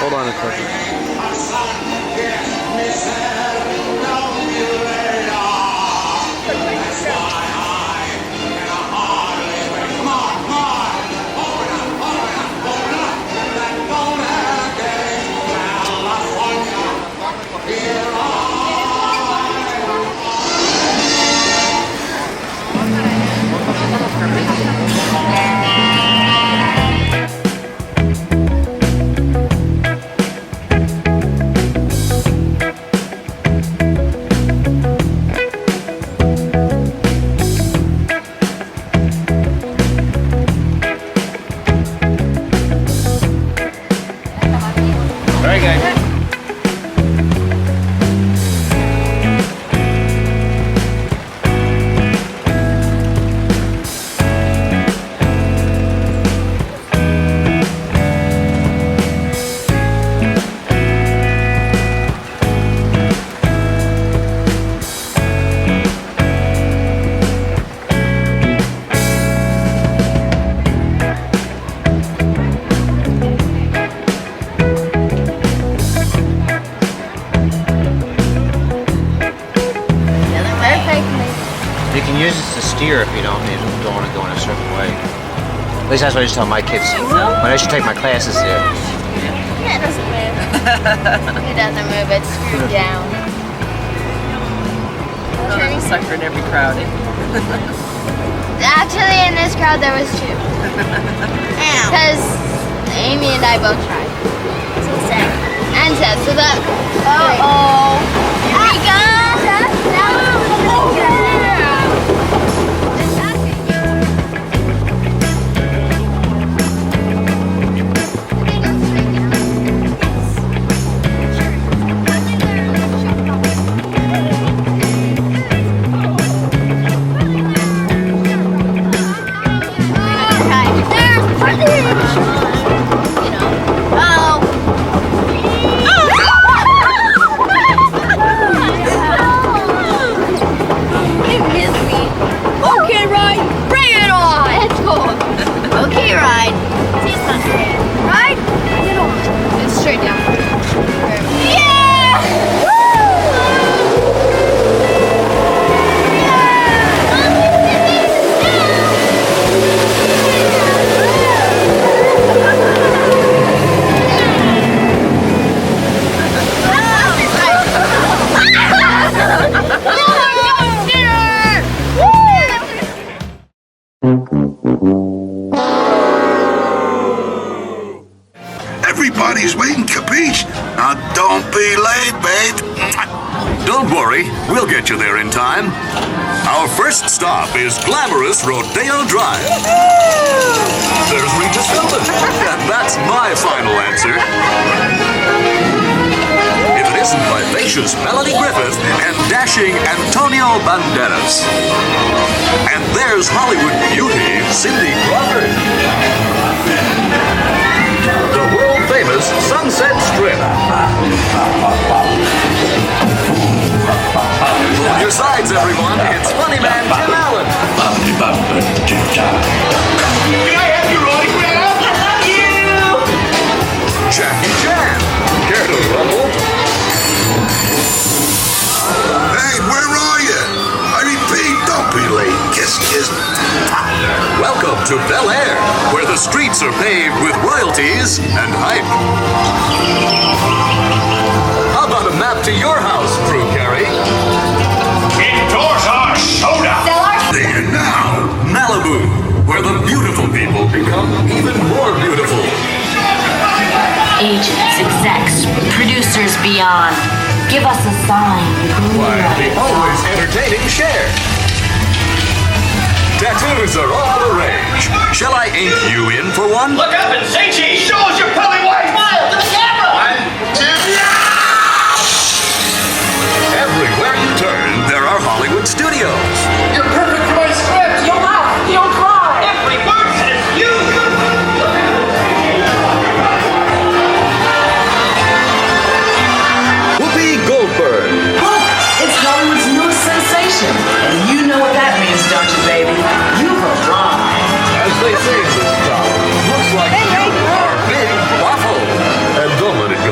Hold on a second. If you don't want to go in a certain way. At least that's what I used to tell my kids when I should take my classes there. Yeah, it doesn't move. It doesn't move, it's screwed down. I'm a sucker in every crowd. Actually, in this crowd there was two. Because Amy and I both tried. So Seth. And Seth, so that... Uh-oh. Here we go! Everybody's waiting, capiche? Now don't be late, babe. Don't worry, we'll get you there in time. Our first stop is glamorous Rodeo Drive. There's Regis Philbin, and that's my final answer. If it isn't vivacious Melanie Griffith and dashing Antonio Banderas. And there's Hollywood beauty Cindy Crawford. The world-famous Sunset Strip. Pull your sides, everyone. It's Funny Man Tim Allen. Can I have your autograph? Jackie Chan. Care to rumble? Hey, where are you? I repeat, don't be late. Kiss, kiss. Welcome to Bel Air, where the streets are paved with royalties and hype. How about a map to your house, Drew Carey? Endorse our soda! There now. Malibu, where the beautiful people become even more beautiful. Agents, execs, producers beyond. Give us a sign. Why, the always entertaining Cher. Tattoos are all the rage. Shall I ink you in for one? Look up and say cheese! Show us your pearly white! Smile to the camera! 1, 2, Everywhere you turn, there are Hollywood studios. You're perfect for my script! You don't laugh! You don't cry! Every word says you! Whoopi Goldberg. Look, it's Hollywood's newest sensation. And you know what that means, don't you, baby? You've arrived. As they say in this town, looks like you are Big Waffle. And don't let it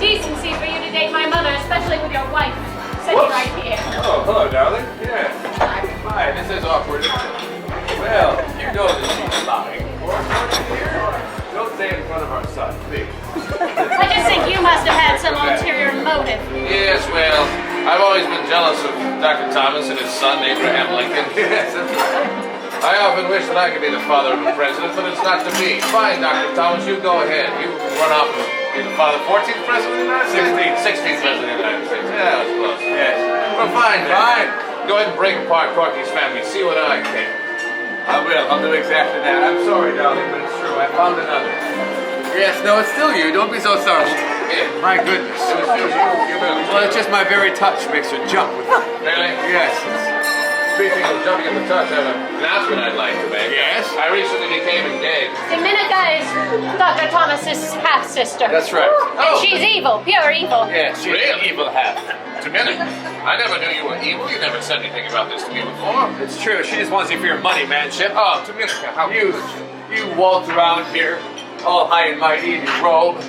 decency for you to date my mother, especially with your wife sitting right here. Oh, hello, darling. Yeah. Hi, this is awkward. Well, you know that she's lying. Don't say it in front of our son, please. I just think you must have had some ulterior motive. Yes, well, I've always been jealous of Dr. Thomas and his son, Abraham Lincoln. Yes, that's right. I often wish that I could be the father of a president, but it's not to be. Fine, Dr. Thomas, you go ahead. You run off and be the father. 14th president of the United States? 16th president of the United States. Yeah, that was close. Yes. Well, fine, fine. Go ahead and break apart Corky's family. See what I can. I will. I'll do exactly that. I'm sorry, darling, but it's true. I found another. Yes, no, it's still you. Don't be so sorry. Yeah. My goodness. It was you. Well, it's just my very touch makes her jump with it. Really? Yes. Speaking of jumping at the touch, I have an announcement I'd like to make. Yes? I recently became engaged. Dominica is Dr. Thomas's half-sister. That's right. And she's evil, pure evil. Yes, she's the evil half. Dominica, I never knew you were evil. You never said anything about this to me before. It's true. She just wants you for your money, manship. Oh, Dominica, how you waltz around here all high and mighty in your robe.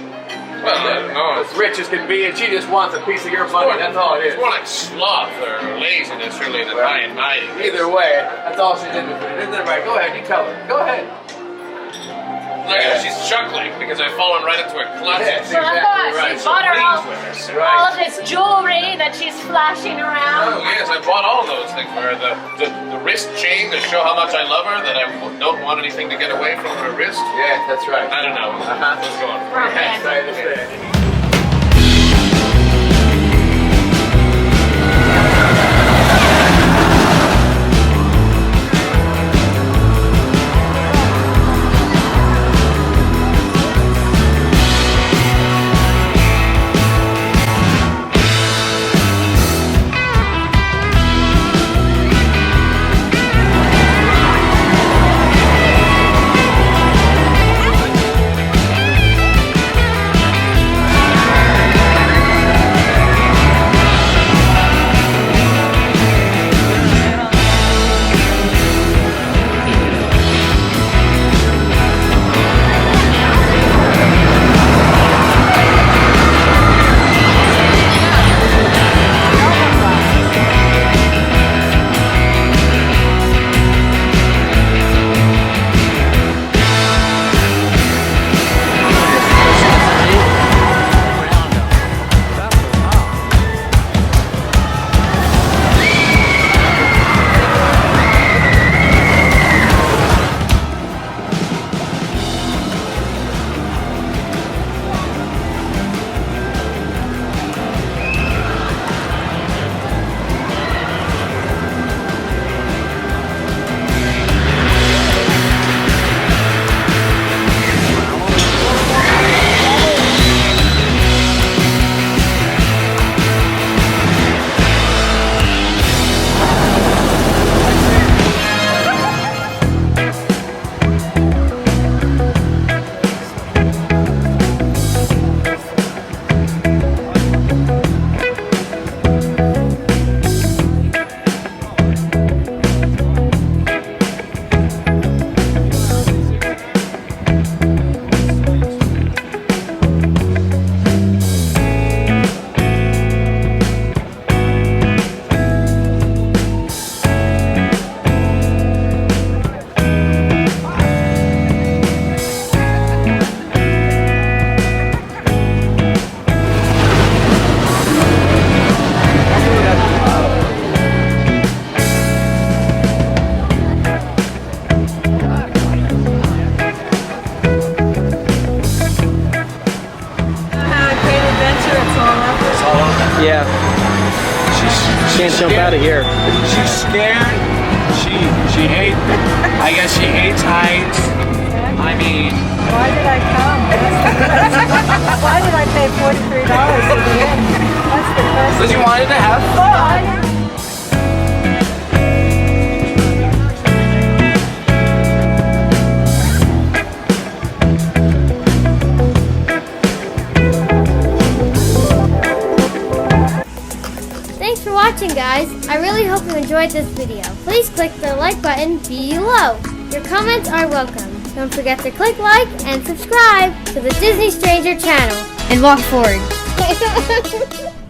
Well, no, as rich as can be, and she just wants a piece of your money. That's all it is. It's more like sloth or laziness, really, than high and mighty. Either way, that's all she's interested in. Isn't that right? Go ahead, you tell her. Go ahead. Look at her, she's chuckling because I've fallen right into her clutches. Yes, So of course, right. she bought her Pleased with her. all of this jewelry that she's flashing around. Oh, yes, I bought all those things for her. The wrist chain to show how much I love her, that I don't want anything to get away from her wrist. Yeah, that's right. I don't know. What's going on? Yes, I understand. Yeah. She can't jump out of here. She's scared. She hates. I guess she hates heights. I mean. Why did I come? Why did I pay $43 to get in? That's the question. Because you wanted to have fun. Thanks for watching, guys. I really hope you enjoyed this video. Please click the like button below. Your comments are welcome. Don't forget to click like and subscribe to the Disney Stranger channel and walk forward. Bye.